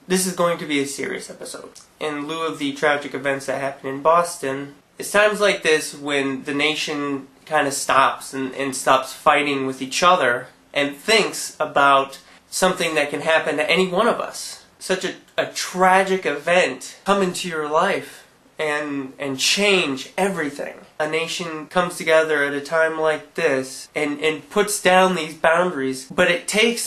This is going to be a serious episode. In lieu of the tragic events that happened in Boston, it's times like this when the nation kind of stops and stops fighting with each other and thinks about something that can happen to any one of us. Such a tragic event come into your life and change everything. A nation comes together at a time like this and puts down these boundaries, but it takes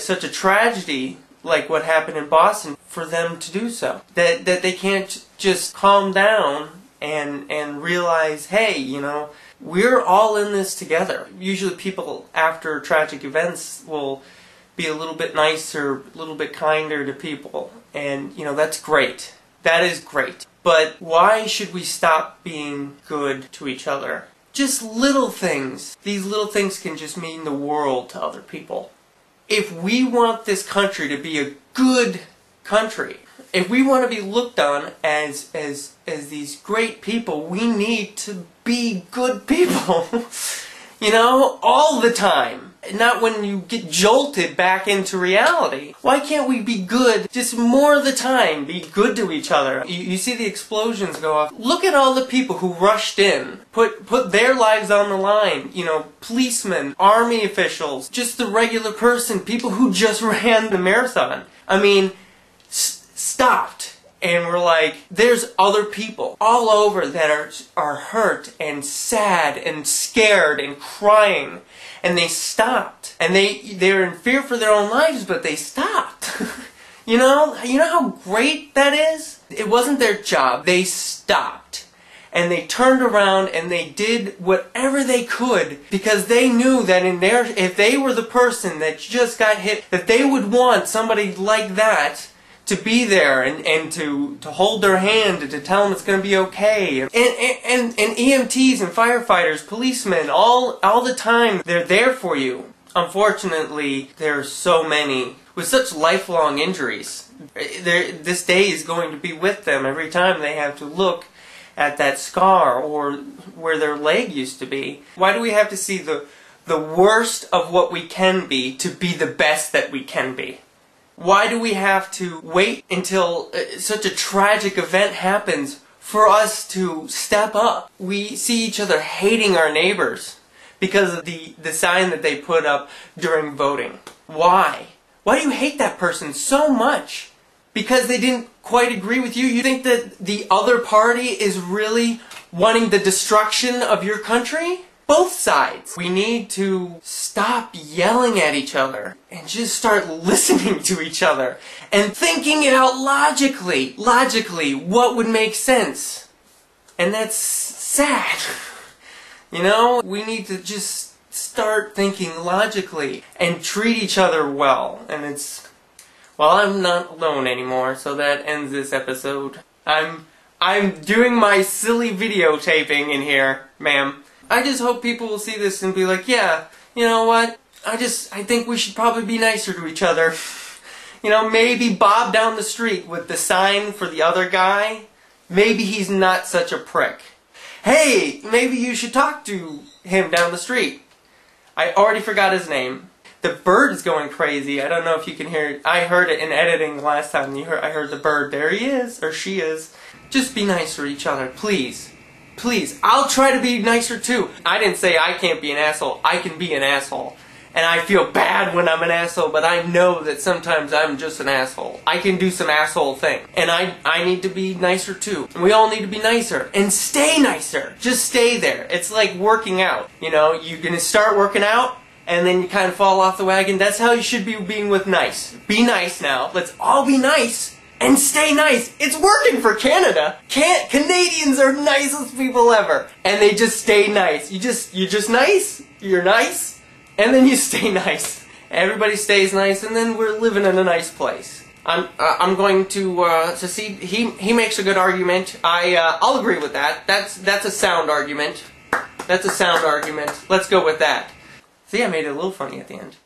such a tragedy like what happened in Boston for them to do so. That they can't just calm down and realize, hey, you know, we're all in this together. Usually people after tragic events will be a little bit nicer, a little bit kinder to people. And, you know, that's great. That is great. But why should we stop being good to each other? Just little things. These little things can just mean the world to other people. If we want this country to be a good country, if we want to be looked on as these great people, we need to be good people. You know, all the time. Not when you get jolted back into reality. Why can't we be good just more of the time? Be good to each other. You see the explosions go off. Look at all the people who rushed in. Put their lives on the line. You know, policemen, army officials, just the regular person, people who just ran the marathon. I mean, stopped. And we're like, there's other people all over that are hurt and sad and scared and crying. And they stopped. And they're in fear for their own lives, but they stopped. You know how great that is? It wasn't their job. They stopped. And they turned around and they did whatever they could because they knew that if they were the person that just got hit, that they would want somebody like that to be there and to hold their hand and to tell them it's going to be okay. And EMTs and firefighters, policemen, all the time, they're there for you. Unfortunately, there are so many with such lifelong injuries. This day is going to be with them every time they have to look at that scar or where their leg used to be. Why do we have to see the worst of what we can be to be the best that we can be? Why do we have to wait until such a tragic event happens for us to step up? We see each other hating our neighbors because of the sign that they put up during voting. Why? Why do you hate that person so much? Because they didn't quite agree with you? You think that the other party is really wanting the destruction of your country? Both sides. We need to stop yelling at each other and just start listening to each other and thinking it out logically. Logically, what would make sense? And that's sad. You know, we need to just start thinking logically and treat each other well. And well, I'm not alone anymore, so that ends this episode. I'm doing my silly videotaping in here, ma'am. I just hope people will see this and be like, yeah, you know what? I think we should probably be nicer to each other. You know, maybe Bob down the street with the sign for the other guy, maybe he's not such a prick. Hey, maybe you should talk to him down the street. I already forgot his name. The bird is going crazy. I don't know if you can hear it. I heard it in editing the last time. I heard the bird. There he is, or she is. Just be nicer to each other, please. Please, I'll try to be nicer too. I didn't say I can't be an asshole. I can be an asshole. And I feel bad when I'm an asshole, but I know that sometimes I'm just an asshole. I can do some asshole thing. And I need to be nicer too. And we all need to be nicer. And stay nicer. Just stay there. It's like working out. You know, you're gonna start working out, and then you kind of fall off the wagon. That's how you should be being with nice. Be nice now. Let's all be nice. And stay nice. It's working for Canada. Canadians are nicest people ever. And they just stay nice. You're just nice. You're nice. And then you stay nice. Everybody stays nice, and then we're living in a nice place. I'm going to see. He makes a good argument. I'll agree with that. That's a sound argument. That's a sound argument. Let's go with that. See, I made it a little funny at the end.